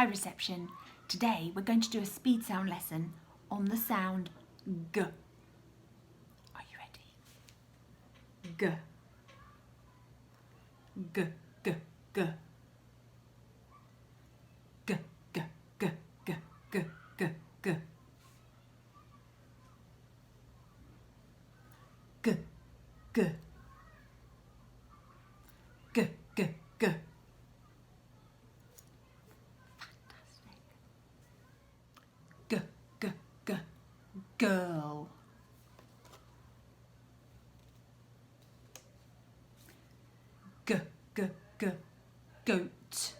Hi reception. Today we're going to do a speed sound lesson on the sound G. Are you ready? G. G, G, G. G, G, G, G, G, G, G. G, G. G, G, G. G, G, G, girl. G, G, G, goat.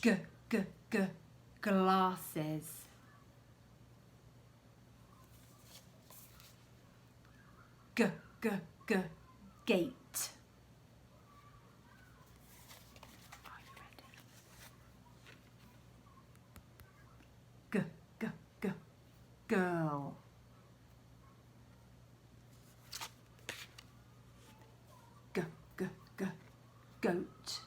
G, G, G, glasses. G, G, G, gate. Are you ready? G, G, G, girl. G, G, G, goat.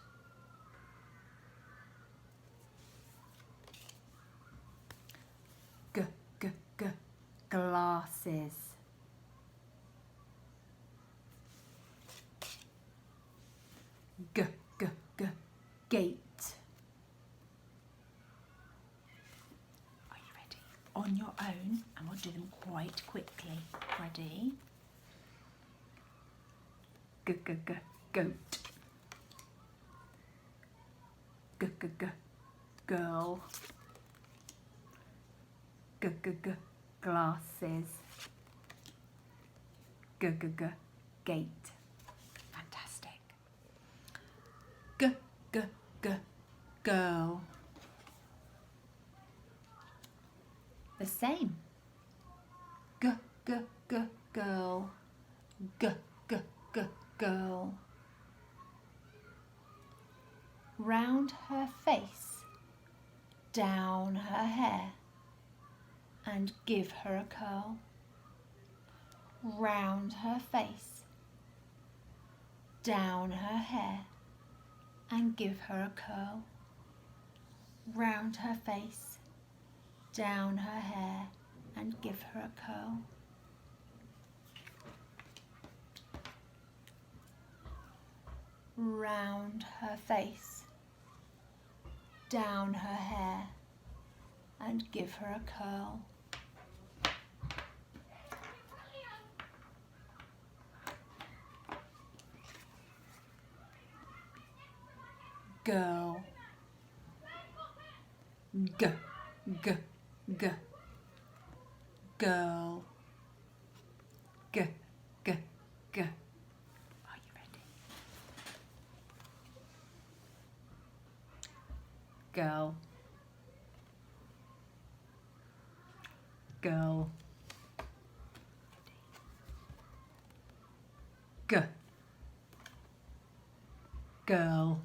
G, G, G, glasses. G, G, G, gate. Are you ready? On your own, and we'll do them quite quickly. Ready? G, G, G, goat. G, G, G, girl. G, G, G, glasses. G, G, G, gate. Fantastic. G, G, G, girl. The same. G, G, G, girl. G, G, G, girl. Round her face, down her hair, and give her a curl. Round her face, down her hair, and give her a curl. Round her face, down her hair, and give her a curl. Round her face, down her hair, and give her a curl. Girl. G, G, G. Girl. G, G, G. Are you ready? Girl. Girl. G. Girl.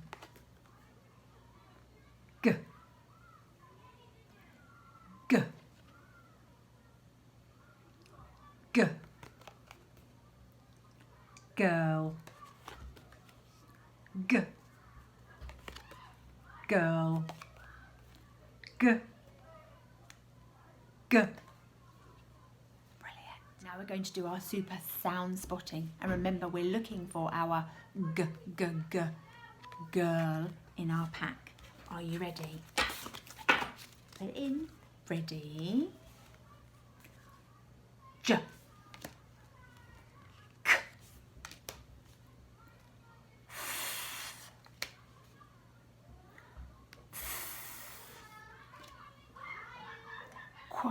G. G. G. Girl. G. Girl. G. G. Brilliant. Now we're going to do our super sound spotting. And remember, we're looking for our G, G, G, girl in our pack. Are you ready? Put it in. Ready? J. K. Qu.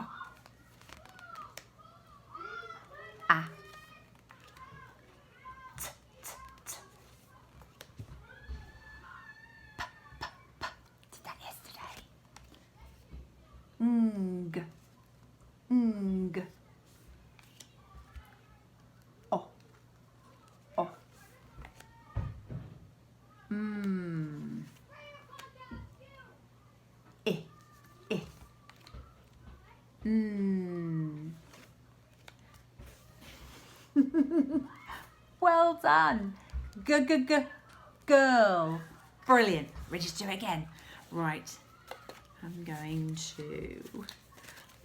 A. T, t, t. P, p, p. Did that yesterday. Ng. Ng. O. O. I. I. Well done. Girl. Brilliant. Ready to do it again? Right. I'm going to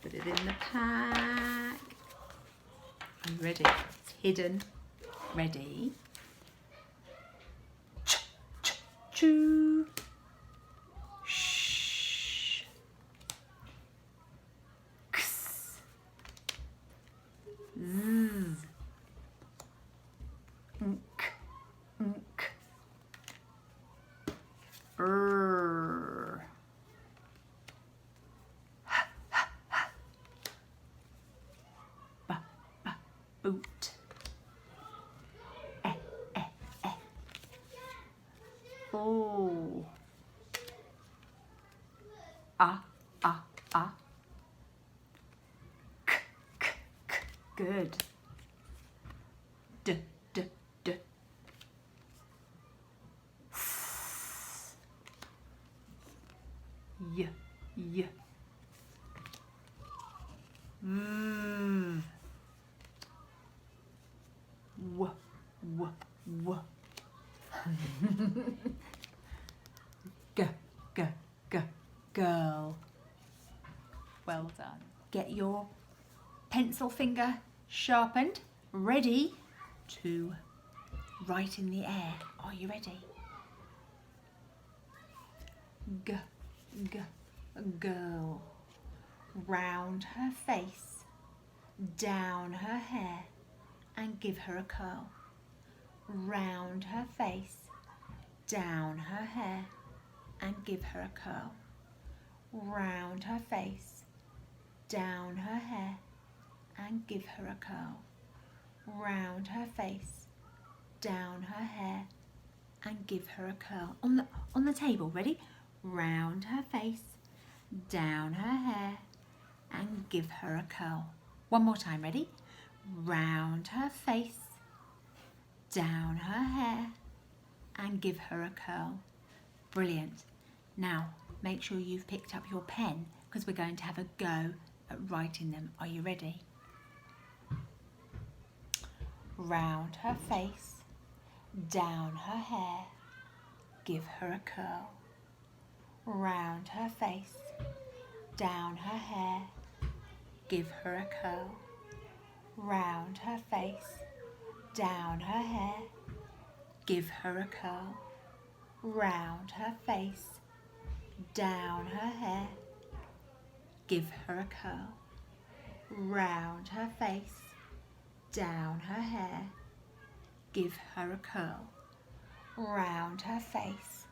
put it in the pack. Are you ready? It's hidden. Ready? Choo. Shh. Ks. Z. Nk. Nk. R. Boot. Oh. Ah. K. Good. D. S. Y. V. W. Girl. Well done. Get your pencil finger sharpened, ready to write in the air. Are you ready? Girl. Round her face, down her hair, and give her a curl. Round her face, down her hair, and give her a curl. Round her face, down her hair, and give her a curl. Round her face, down her hair, and give her a curl. On the table, ready? Round her face, down her hair, and give her a curl. One more time, ready? Round her face, down her hair, and give her a curl. Brilliant. Now, make sure you've picked up your pen because we're going to have a go at writing them. Are you ready? Round her face, down her hair, give her a curl. Round her face, down her hair, give her a curl. Round her face, down her hair, give her a curl. Round her face, down her hair, give her a curl. Round her face, down her hair, give her a curl. Round her face,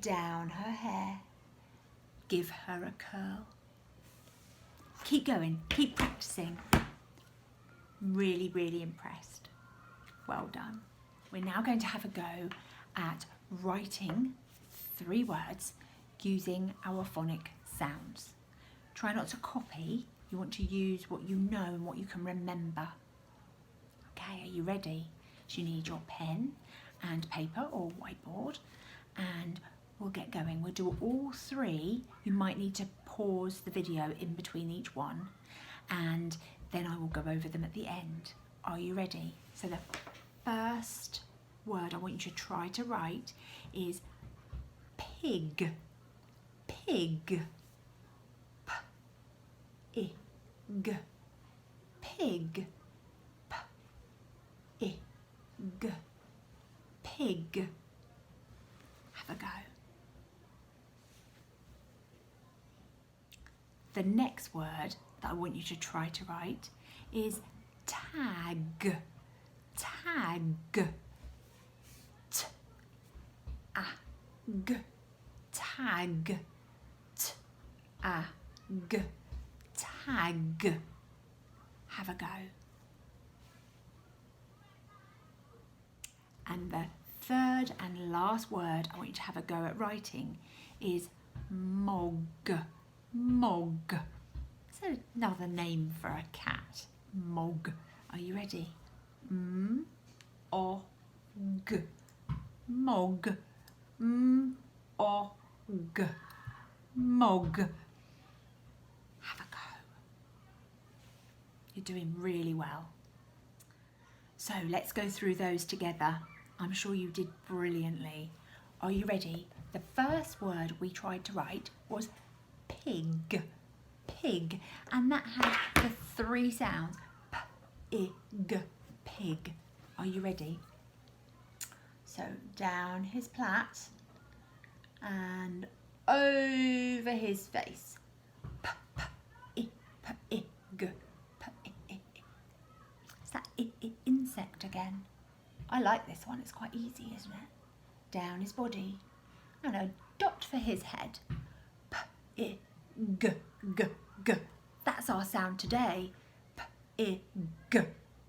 down her hair, give her a curl. Keep going, keep practicing. Really, really impressed. Well done. We're now going to have a go at writing 3 words using our phonic sounds. Try not to copy. You want to use what you know and what you can remember. Okay, are you ready? So you need your pen and paper or whiteboard, and we'll get going. We'll do all 3. You might need to pause the video in between each one, and then I will go over them at the end. Are you ready? So the first word I want you to try to write is pig. Pig. P-I-G. Pig. P-I-G. Pig. Have a go. The next word that I want you to try to write is tag. Tag. T-A-G. Tag. T-A-G. Tag. Have a go. And the third and last word I want you to have a go at writing is mog. Mog. It's another name for a cat. Mog. Are you ready? M-O-G. Mog. M-O-G. Mog. Have a go. You're doing really well. So let's go through those together. I'm sure you did brilliantly. Are you ready? The first word we tried to write was pig. Pig. And that had the 3 sounds. P-I-G. Pig. Are you ready? So down his plat and over his face. P-I-G. P-I-G. It's that insect again. I like this one, it's quite easy, isn't it? Down his body and a dot for his head. P-I-G. G. That's our sound today. P-I-G.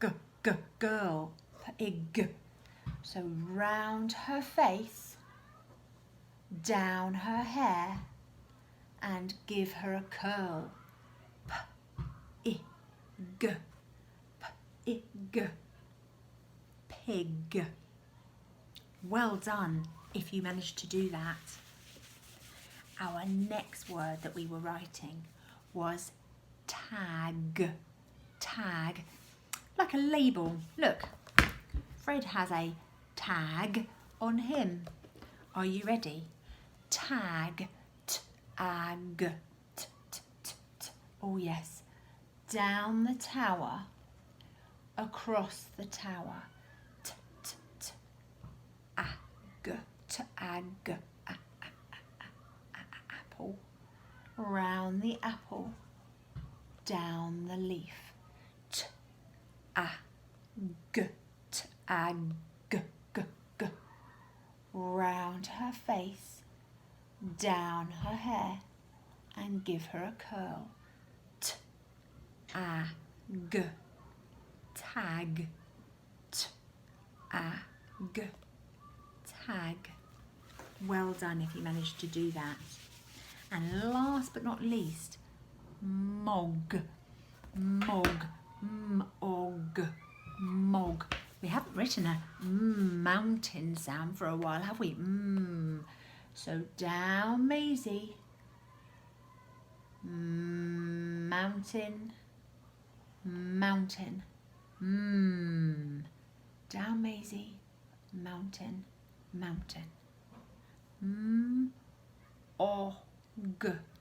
G. G. Girl. P-I-G. So round her face, down her hair, and give her a curl. P-I-G. P-I-G. Pig. Well done if you managed to do that. Our next word that we were writing was tag. Tag. Like a label. Look, Fred has a tag on him. Are you ready? Tag. Tag. T. Oh yes. Down the tower. Across the tower. T. Ag. Tag. Apple. Round the apple. Down the leaf. T-a-g. T-a-g. G. Round her face, down her hair, and give her a curl. T-a-g. Tag. T-a-g. Tag. Well done if you managed to do that. And last but not least, mog. Mog. M-og. Mog. We haven't written a mountain sound for a while, have we? So down Maisie. Mountain. Mountain. Down Maisie. Mountain. Mountain. M-o-g.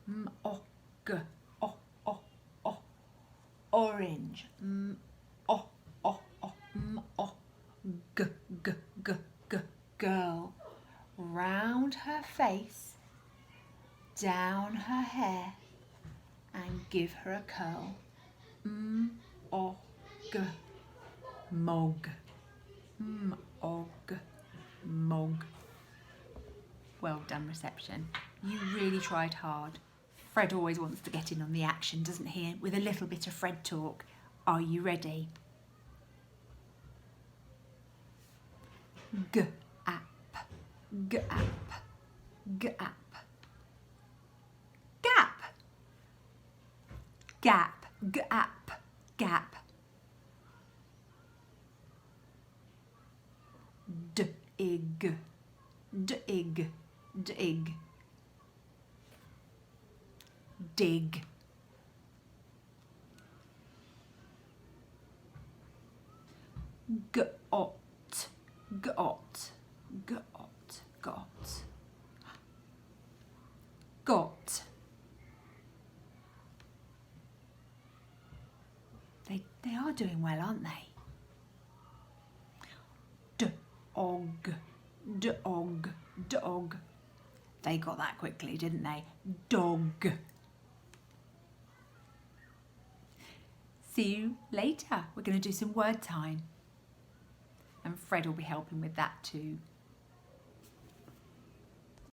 M-o-g. O-o-o. Orange. M-o-o-o. M-o-g. G. Girl. Round her face, down her hair, and give her a curl. M-o-g. Mog. M-o-g. Mog. Well done, reception. You really tried hard. Fred always wants to get in on the action, doesn't he? With a little bit of Fred talk. Are you ready? G-ap. G-ap. G-ap. Gap. Gap. G-ap. Gap. D-ig. D-ig. D-ig. Dig. Got. Got. Got. Got. Got. They are doing well, aren't they? Dog. Dog. Dog. They got that quickly, didn't they? Dog. See you later. We're going to do some word time. And Fred will be helping with that too.